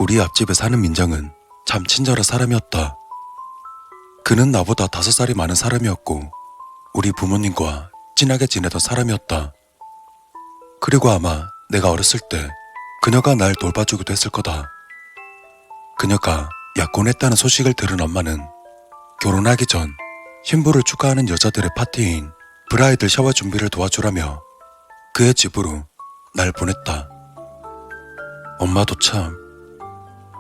우리 앞집에 사는 민정은 참 친절한 사람이었다. 그는 나보다 5살이 많은 사람이었고 우리 부모님과 친하게 지내던 사람이었다. 그리고 아마 내가 어렸을 때 그녀가 날 돌봐주기도 했을 거다. 그녀가 약혼했다는 소식을 들은 엄마는 결혼하기 전 신부를 축하하는 여자들의 파티인 브라이들 샤워 준비를 도와주라며 그의 집으로 날 보냈다. 엄마도 참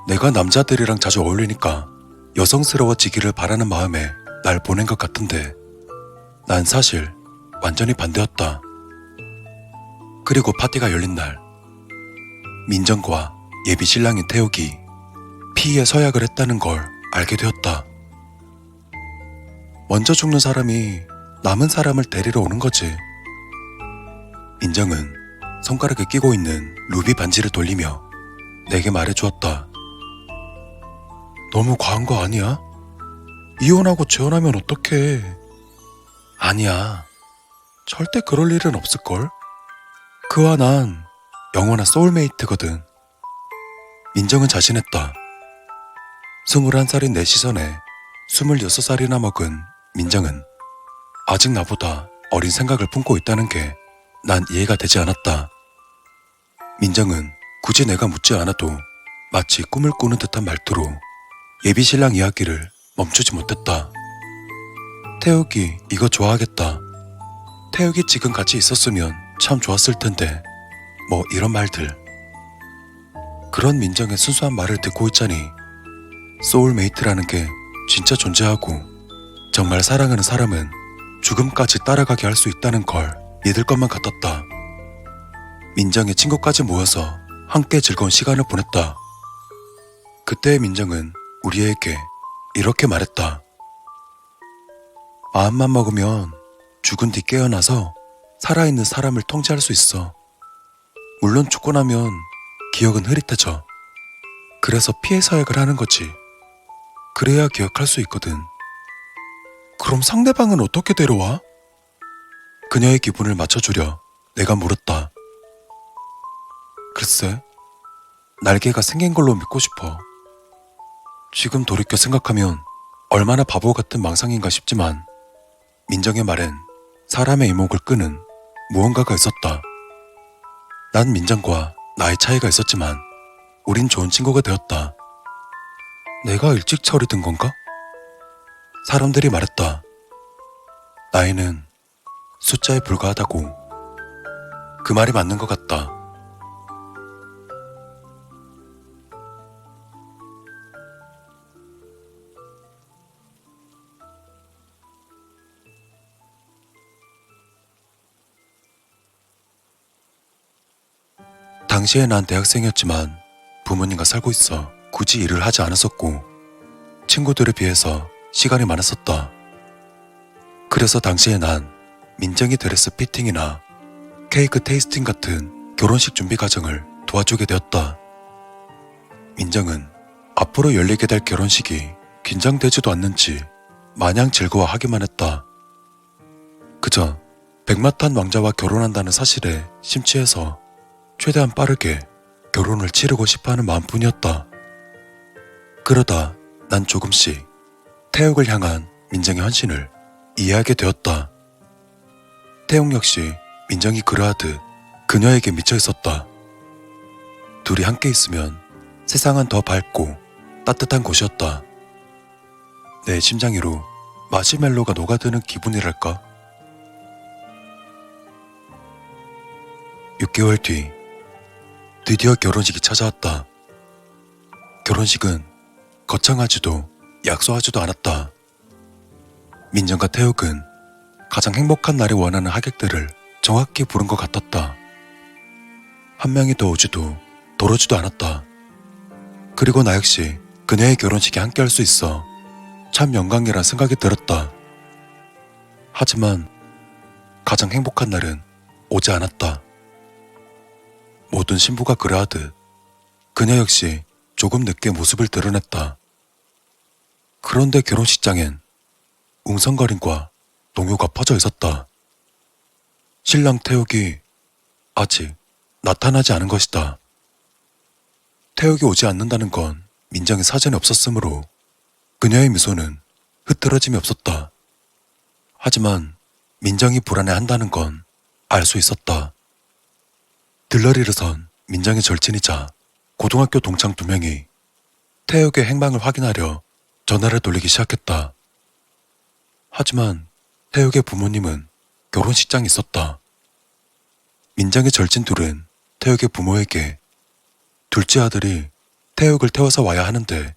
내가 남자들이랑 자주 어울리니까 여성스러워지기를 바라는 마음에 날 보낸 것 같은데 난 사실 완전히 반대였다. 그리고 파티가 열린 날 민정과 예비 신랑인 태욱이 피에 서약을 했다는 걸 알게 되었다. 먼저 죽는 사람이 남은 사람을 데리러 오는 거지. 민정은 손가락에 끼고 있는 루비 반지를 돌리며 내게 말해주었다. 너무 과한 거 아니야? 이혼하고 재혼하면 어떡해. 아니야. 절대 그럴 일은 없을걸? 그와 난 영원한 소울메이트거든. 민정은 자신했다. 21살인 내 시선에 26살이나 먹은 민정은 아직 나보다 어린 생각을 품고 있다는 게 난 이해가 되지 않았다. 민정은 굳이 내가 묻지 않아도 마치 꿈을 꾸는 듯한 말투로 예비 신랑 이야기를 멈추지 못했다. 태욱이 이거 좋아하겠다. 태욱이 지금 같이 있었으면 참 좋았을 텐데 뭐 이런 말들. 그런 민정의 순수한 말을 듣고 있자니 소울메이트라는 게 진짜 존재하고 정말 사랑하는 사람은 죽음까지 따라가게 할 수 있다는 걸 믿을 것만 같았다. 민정의 친구까지 모여서 함께 즐거운 시간을 보냈다. 그때의 민정은 우리에게 이렇게 말했다. 마음만 먹으면 죽은 뒤 깨어나서 살아있는 사람을 통제할 수 있어. 물론 죽고 나면 기억은 흐릿해져. 그래서 피해 서약을 하는 거지. 그래야 기억할 수 있거든. 그럼 상대방은 어떻게 데려와? 그녀의 기분을 맞춰주려 내가 물었다. 글쎄, 날개가 생긴 걸로 믿고 싶어. 지금 돌이켜 생각하면 얼마나 바보 같은 망상인가 싶지만 민정의 말엔 사람의 이목을 끄는 무언가가 있었다. 난 민정과 나이 차이가 있었지만 우린 좋은 친구가 되었다. 내가 일찍 철이 든 건가? 사람들이 말했다. 나이는 숫자에 불과하다고. 그 말이 맞는 것 같다. 당시에 난 대학생이었지만 부모님과 살고 있어 굳이 일을 하지 않았었고 친구들에 비해서 시간이 많았었다. 그래서 당시에 난 민정이 드레스 피팅이나 케이크 테이스팅 같은 결혼식 준비 과정을 도와주게 되었다. 민정은 앞으로 열리게 될 결혼식이 긴장되지도 않는지 마냥 즐거워하기만 했다. 그저 백마탄 왕자와 결혼한다는 사실에 심취해서 최대한 빠르게 결혼을 치르고 싶어하는 마음뿐이었다. 그러다 난 조금씩 태욱을 향한 민정의 헌신을 이해하게 되었다. 태욱 역시 민정이 그러하듯 그녀에게 미쳐 있었다. 둘이 함께 있으면 세상은 더 밝고 따뜻한 곳이었다. 내 심장 위로 마시멜로가 녹아드는 기분이랄까? 6개월 뒤 드디어 결혼식이 찾아왔다. 결혼식은 거창하지도 약소하지도 않았다. 민정과 태욱은 가장 행복한 날에 원하는 하객들을 정확히 부른 것 같았다. 한 명이 더 오지도 덜 오지도 않았다. 그리고 나 역시 그녀의 결혼식에 함께 할 수 있어 참 영광이란 생각이 들었다. 하지만 가장 행복한 날은 오지 않았다. 모든 신부가 그러하듯 그녀 역시 조금 늦게 모습을 드러냈다. 그런데 결혼식장엔 웅성거림과 동요가 퍼져 있었다. 신랑 태욱이 아직 나타나지 않은 것이다. 태욱이 오지 않는다는 건 민정의 사전에 없었으므로 그녀의 미소는 흐트러짐이 없었다. 하지만 민정이 불안해한다는 건 알 수 있었다. 들러리를 선 민정의 절친이자 고등학교 동창 2명이 태욱의 행방을 확인하려 전화를 돌리기 시작했다. 하지만 태욱의 부모님은 결혼식장에 있었다. 민정의 절친 둘은 태욱의 부모에게 둘째 아들이 태욱을 태워서 와야 하는데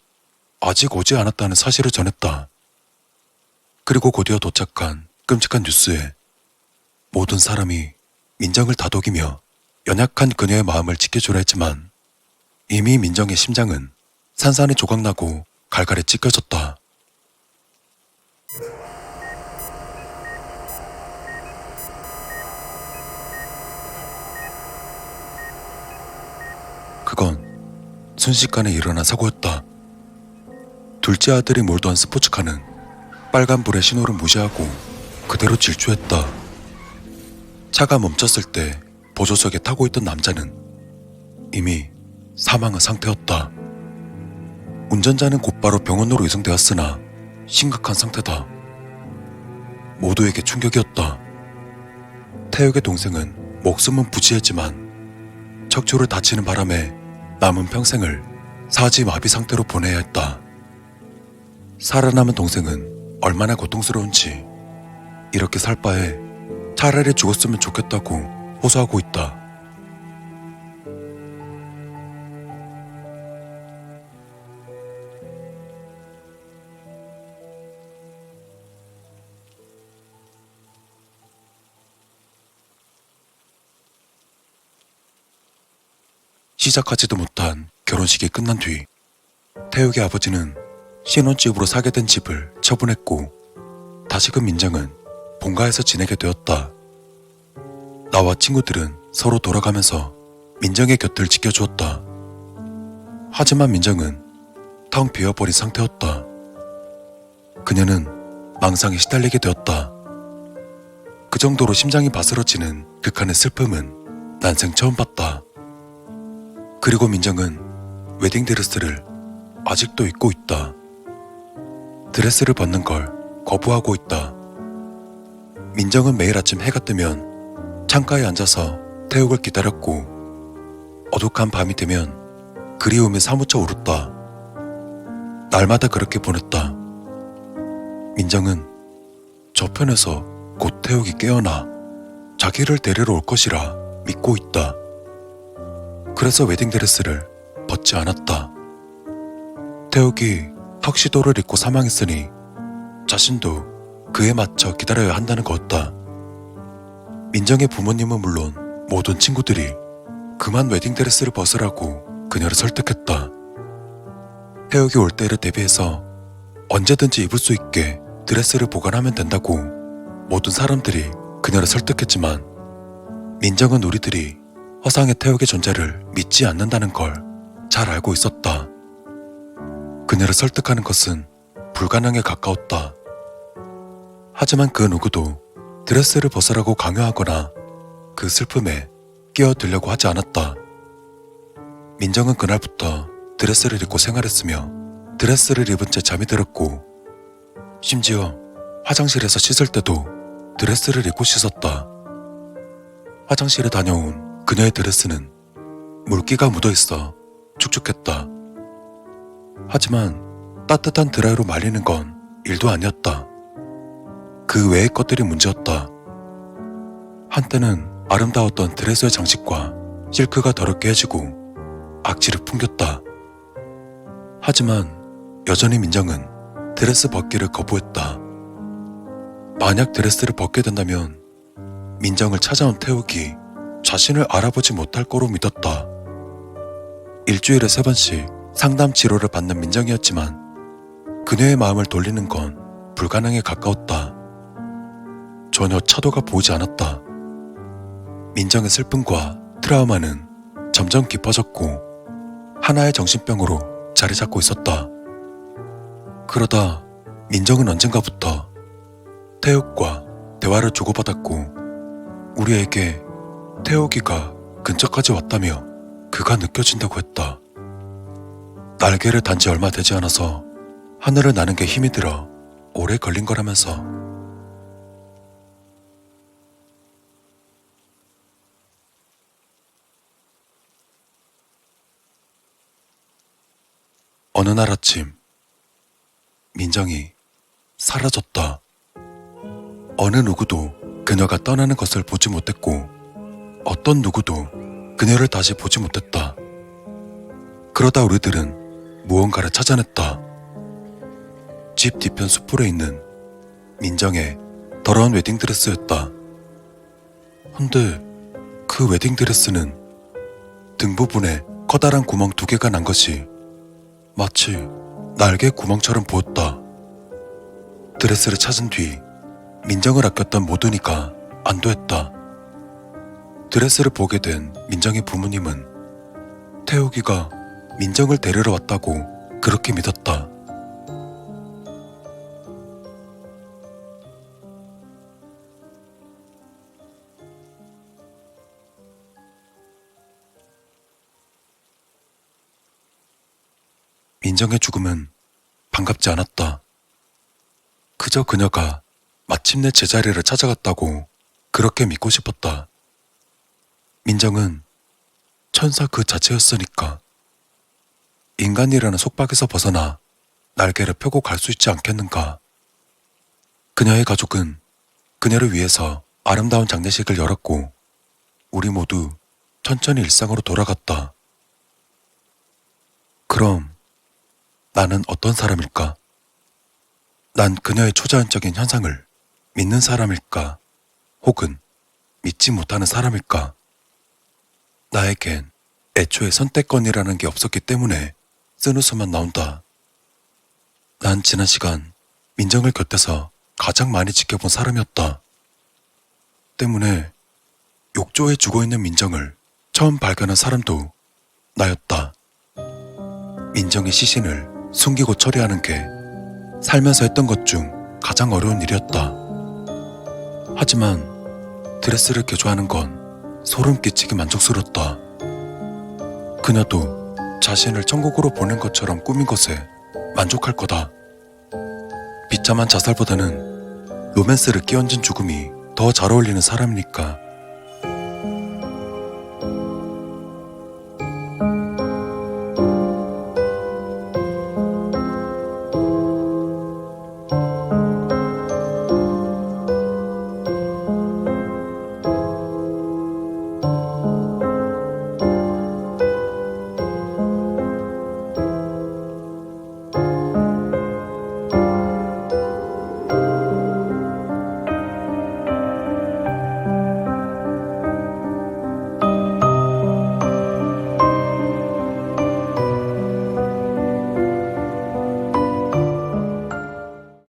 아직 오지 않았다는 사실을 전했다. 그리고 곧이어 도착한 끔찍한 뉴스에 모든 사람이 민정을 다독이며 연약한 그녀의 마음을 지켜주려 했지만 이미 민정의 심장은 산산이 조각나고 갈갈이 찢겨졌다. 그건 순식간에 일어난 사고였다. 둘째 아들이 몰던 스포츠카는 빨간불의 신호를 무시하고 그대로 질주했다. 차가 멈췄을 때 보조석에 타고 있던 남자는 이미 사망한 상태였다. 운전자는 곧바로 병원으로 이송되었으나 심각한 상태다. 모두에게 충격이었다. 태욱의 동생은 목숨은 부지했지만 척추를 다치는 바람에 남은 평생을 사지마비 상태로 보내야 했다. 살아남은 동생은 얼마나 고통스러운지 이렇게 살 바에 차라리 죽었으면 좋겠다고 호소하고 있다. 시작하지도 못한 결혼식이 끝난 뒤 태욱의 아버지는 신혼집으로 사게 된 집을 처분했고 다시금 민정은 본가에서 지내게 되었다. 나와 친구들은 서로 돌아가면서 민정의 곁을 지켜주었다. 하지만 민정은 텅 비어버린 상태였다. 그녀는 망상에 시달리게 되었다. 그 정도로 심장이 바스러지는 극한의 슬픔은 난생 처음 봤다. 그리고 민정은 웨딩드레스를 아직도 입고 있다. 드레스를 벗는 걸 거부하고 있다. 민정은 매일 아침 해가 뜨면 창가에 앉아서 태욱을 기다렸고 어둑한 밤이 되면 그리움이 사무쳐 오rus다. 날마다 그렇게 보냈다. 민정은 저편에서 곧 태욱이 깨어나 자기를 데리러 올 것이라 믿고 있다. 그래서 웨딩드레스를 벗지 않았다. 태욱이 턱시도를 입고 사망했으니 자신도 그에 맞춰 기다려야 한다는 거였다. 민정의 부모님은 물론 모든 친구들이 그만 웨딩드레스를 벗으라고 그녀를 설득했다. 태욱이 올 때를 대비해서 언제든지 입을 수 있게 드레스를 보관하면 된다고 모든 사람들이 그녀를 설득했지만 민정은 우리들이 허상의 태욱의 존재를 믿지 않는다는 걸 잘 알고 있었다. 그녀를 설득하는 것은 불가능에 가까웠다. 하지만 그 누구도 드레스를 벗으라고 강요하거나 그 슬픔에 끼어들려고 하지 않았다. 민정은 그날부터 드레스를 입고 생활했으며 드레스를 입은 채 잠이 들었고 심지어 화장실에서 씻을 때도 드레스를 입고 씻었다. 화장실에 다녀온 그녀의 드레스는 물기가 묻어있어 축축했다. 하지만 따뜻한 드라이로 말리는 건 일도 아니었다. 그 외의 것들이 문제였다. 한때는 아름다웠던 드레스의 장식과 실크가 더럽게 해지고 악취를 풍겼다. 하지만 여전히 민정은 드레스 벗기를 거부했다. 만약 드레스를 벗게 된다면 민정을 찾아온 태욱이 자신을 알아보지 못할 거로 믿었다. 일주일에 3번씩 상담 치료를 받는 민정이었지만 그녀의 마음을 돌리는 건 불가능에 가까웠다. 전혀 차도가 보이지 않았다. 민정의 슬픔과 트라우마는 점점 깊어졌고 하나의 정신병으로 자리 잡고 있었다. 그러다 민정은 언젠가부터 태욱과 대화를 주고받았고 우리에게 태욱이가 근처까지 왔다며 그가 느껴진다고 했다. 날개를 단 지 얼마 되지 않아서 하늘을 나는 게 힘이 들어 오래 걸린 거라면서. 어느 날 아침, 민정이 사라졌다. 어느 누구도 그녀가 떠나는 것을 보지 못했고 어떤 누구도 그녀를 다시 보지 못했다. 그러다 우리들은 무언가를 찾아냈다. 집 뒤편 수풀에 있는 민정의 더러운 웨딩드레스였다. 근데 그 웨딩드레스는 등 부분에 커다란 구멍 2개가 난 것이 마치 날개 구멍처럼 보였다. 드레스를 찾은 뒤 민정을 아꼈던 모두니까 안도했다. 드레스를 보게 된 민정의 부모님은 태욱이가 민정을 데리러 왔다고 그렇게 믿었다. 민정의 죽음은 반갑지 않았다. 그저 그녀가 마침내 제자리를 찾아갔다고 그렇게 믿고 싶었다. 민정은 천사 그 자체였으니까. 인간이라는 속박에서 벗어나 날개를 펴고 갈 수 있지 않겠는가. 그녀의 가족은 그녀를 위해서 아름다운 장례식을 열었고 우리 모두 천천히 일상으로 돌아갔다. 그럼 나는 어떤 사람일까? 난 그녀의 초자연적인 현상을 믿는 사람일까? 혹은 믿지 못하는 사람일까? 나에겐 애초에 선택권이라는 게 없었기 때문에 쓴웃음만 나온다. 난 지난 시간 민정을 곁에서 가장 많이 지켜본 사람이었다. 때문에 욕조에 죽어있는 민정을 처음 발견한 사람도 나였다. 민정의 시신을 숨기고 처리하는 게 살면서 했던 것 중 가장 어려운 일이었다. 하지만 드레스를 개조하는 건 소름 끼치게 만족스러웠다. 그녀도 자신을 천국으로 보낸 것처럼 꾸민 것에 만족할 거다. 비참한 자살보다는 로맨스를 끼얹은 죽음이 더 잘 어울리는 사람이니까